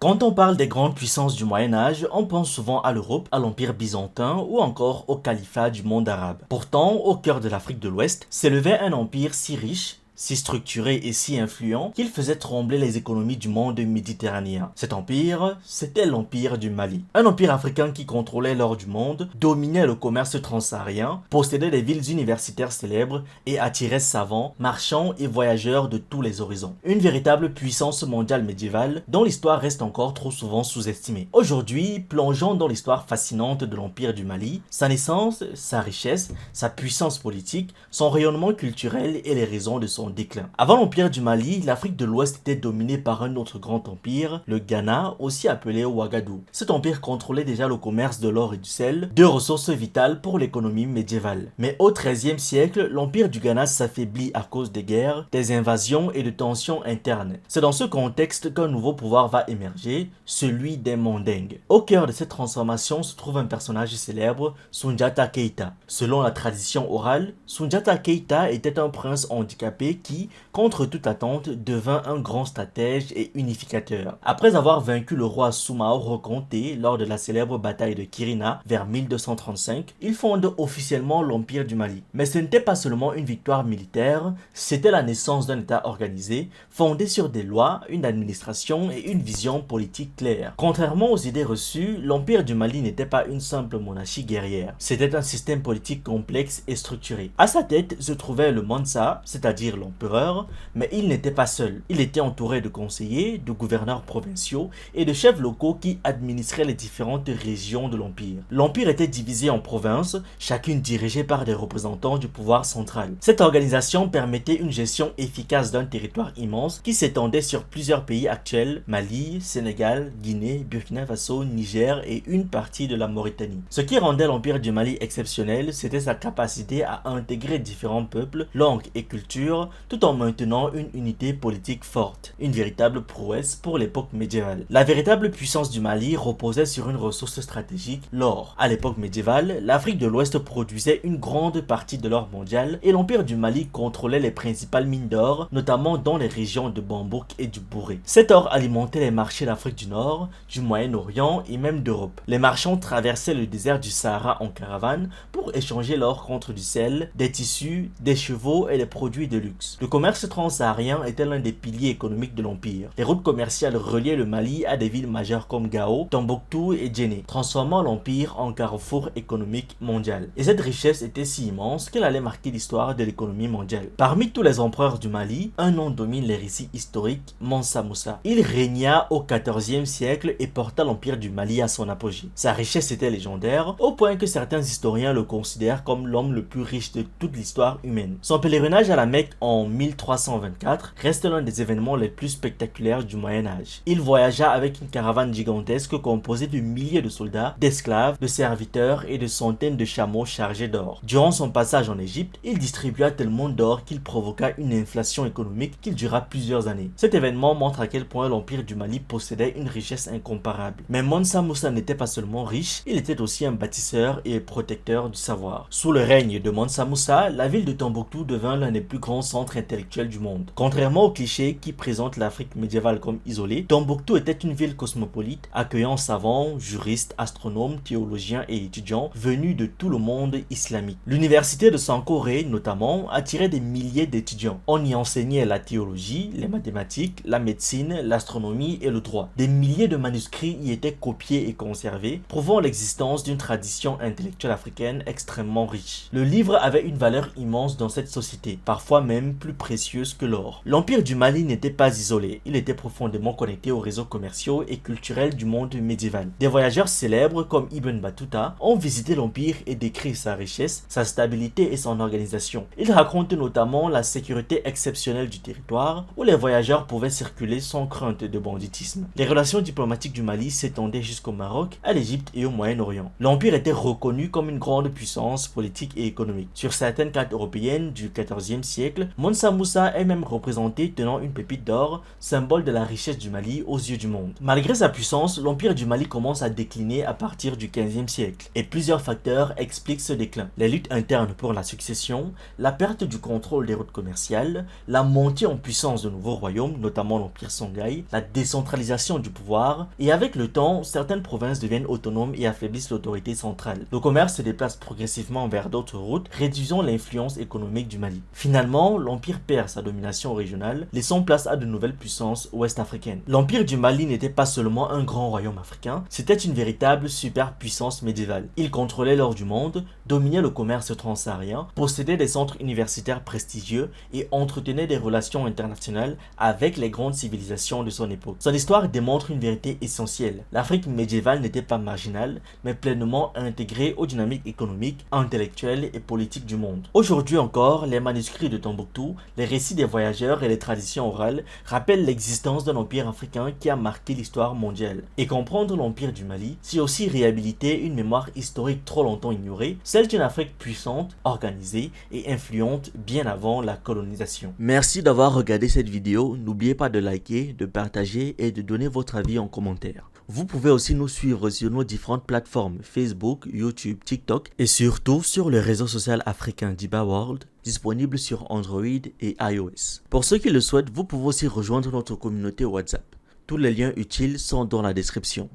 Quand on parle des grandes puissances du Moyen Âge, on pense souvent à l'Europe, à l'Empire byzantin ou encore au califat du monde arabe. Pourtant, au cœur de l'Afrique de l'Ouest, s'élevait un empire si riche, si structuré et si influent qu'il faisait trembler les économies du monde méditerranéen. Cet empire, c'était l'empire du Mali. Un empire africain qui contrôlait l'or du monde, dominait le commerce transsaharien, possédait des villes universitaires célèbres et attirait savants, marchands et voyageurs de tous les horizons. Une véritable puissance mondiale médiévale dont l'histoire reste encore trop souvent sous-estimée. Aujourd'hui, plongeons dans l'histoire fascinante de l'empire du Mali, sa naissance, sa richesse, sa puissance politique, son rayonnement culturel et les raisons de son déclin. Avant l'empire du Mali, l'Afrique de l'Ouest était dominée par un autre grand empire, le Ghana, aussi appelé Ouagadougou. Cet empire contrôlait déjà le commerce de l'or et du sel, deux ressources vitales pour l'économie médiévale. Mais au XIIIe siècle, l'empire du Ghana s'affaiblit à cause des guerres, des invasions et de tensions internes. C'est dans ce contexte qu'un nouveau pouvoir va émerger, celui des Mandingues. Au cœur de cette transformation se trouve un personnage célèbre, Soundiata Keïta. Selon la tradition orale, Soundiata Keïta était un prince handicapé qui, contre toute attente, devint un grand stratège et unificateur. Après avoir vaincu le roi Soumaoro Conté lors de la célèbre bataille de Kirina vers 1235, il fonde officiellement l'Empire du Mali. Mais ce n'était pas seulement une victoire militaire, c'était la naissance d'un État organisé, fondé sur des lois, une administration et une vision politique claire. Contrairement aux idées reçues, l'Empire du Mali n'était pas une simple monarchie guerrière. C'était un système politique complexe et structuré. À sa tête se trouvait le Mansa, c'est-à-dire l'empereur, mais il n'était pas seul. Il était entouré de conseillers, de gouverneurs provinciaux et de chefs locaux qui administraient les différentes régions de l'empire. L'empire était divisé en provinces, chacune dirigée par des représentants du pouvoir central. Cette organisation permettait une gestion efficace d'un territoire immense qui s'étendait sur plusieurs pays actuels, Mali, Sénégal, Guinée, Burkina Faso, Niger et une partie de la Mauritanie. Ce qui rendait l'empire du Mali exceptionnel, c'était sa capacité à intégrer différents peuples, langues et cultures, tout en maintenant une unité politique forte, une véritable prouesse pour l'époque médiévale. La véritable puissance du Mali reposait sur une ressource stratégique, l'or. À l'époque médiévale, l'Afrique de l'Ouest produisait une grande partie de l'or mondial et l'empire du Mali contrôlait les principales mines d'or, notamment dans les régions de Bambouk et du Bouré. Cet or alimentait les marchés d'Afrique du Nord, du Moyen-Orient et même d'Europe. Les marchands traversaient le désert du Sahara en caravane pour échanger l'or contre du sel, des tissus, des chevaux et des produits de luxe. Le commerce transsaharien était l'un des piliers économiques de l'empire. Les routes commerciales reliaient le Mali à des villes majeures comme Gao, Tombouctou et Djenné, transformant l'empire en carrefour économique mondial. Et cette richesse était si immense qu'elle allait marquer l'histoire de l'économie mondiale. Parmi tous les empereurs du Mali, un nom domine les récits historiques, Mansa Moussa. Il régna au XIVe siècle et porta l'empire du Mali à son apogée. Sa richesse était légendaire, au point que certains historiens le considèrent comme l'homme le plus riche de toute l'histoire humaine. Son pèlerinage à la Mecque en 1324 reste l'un des événements les plus spectaculaires du Moyen Âge. Il voyagea avec une caravane gigantesque composée de milliers de soldats, d'esclaves, de serviteurs et de centaines de chameaux chargés d'or. Durant son passage en Égypte, il distribua tellement d'or qu'il provoqua une inflation économique qui dura plusieurs années. Cet événement montre à quel point l'empire du Mali possédait une richesse incomparable. Mais Mansa Moussa n'était pas seulement riche, il était aussi un bâtisseur et protecteur du savoir. Sous le règne de Mansa Moussa, la ville de Tombouctou devint l'un des plus grands centres intellectuels du monde. Contrairement aux clichés qui présentent l'Afrique médiévale comme isolée, Tombouctou était une ville cosmopolite, accueillant savants, juristes, astronomes, théologiens et étudiants venus de tout le monde islamique. L'université de Sankoré, notamment, attirait des milliers d'étudiants. On y enseignait la théologie, les mathématiques, la médecine, l'astronomie et le droit. Des milliers de manuscrits y étaient copiés et conservés, prouvant l'existence d'une tradition intellectuelle africaine extrêmement riche. Le livre avait une valeur immense dans cette société, parfois même plus précieuse que l'or. L'empire du Mali n'était pas isolé, il était profondément connecté aux réseaux commerciaux et culturels du monde médiéval. Des voyageurs célèbres comme Ibn Battuta ont visité l'empire et décrit sa richesse, sa stabilité et son organisation. Ils racontent notamment la sécurité exceptionnelle du territoire où les voyageurs pouvaient circuler sans crainte de banditisme. Les relations diplomatiques du Mali s'étendaient jusqu'au Maroc, à l'Égypte et au Moyen-Orient. L'empire était reconnu comme une grande puissance politique et économique. Sur certaines cartes européennes du XIVe siècle, Mansa Moussa Moussa est même représenté tenant une pépite d'or, symbole de la richesse du Mali aux yeux du monde. Malgré sa puissance, l'Empire du Mali commence à décliner à partir du XVe siècle, et plusieurs facteurs expliquent ce déclin. Les luttes internes pour la succession, la perte du contrôle des routes commerciales, la montée en puissance de nouveaux royaumes, notamment l'Empire Songhai, la décentralisation du pouvoir, et avec le temps, certaines provinces deviennent autonomes et affaiblissent l'autorité centrale. Le commerce se déplace progressivement vers d'autres routes, réduisant l'influence économique du Mali. Finalement, l'Empire perd sa domination régionale, laissant place à de nouvelles puissances ouest-africaines. L'Empire du Mali n'était pas seulement un grand royaume africain, c'était une véritable superpuissance médiévale. Il contrôlait l'or du monde, dominait le commerce transsaharien, possédait des centres universitaires prestigieux et entretenait des relations internationales avec les grandes civilisations de son époque. Son histoire démontre une vérité essentielle. L'Afrique médiévale n'était pas marginale, mais pleinement intégrée aux dynamiques économiques, intellectuelles et politiques du monde. Aujourd'hui encore, les manuscrits de Tombouctou, les récits des voyageurs et les traditions orales rappellent l'existence d'un empire africain qui a marqué l'histoire mondiale. Et comprendre l'empire du Mali, c'est aussi réhabiliter une mémoire historique trop longtemps ignorée, celle d'une Afrique puissante, organisée et influente bien avant la colonisation. Merci d'avoir regardé cette vidéo, n'oubliez pas de liker, de partager et de donner votre avis en commentaire. Vous pouvez aussi nous suivre sur nos différentes plateformes Facebook, YouTube, TikTok et surtout sur le réseau social africain d'Iba World, disponible sur Android et iOS. Pour ceux qui le souhaitent, vous pouvez aussi rejoindre notre communauté WhatsApp. Tous les liens utiles sont dans la description.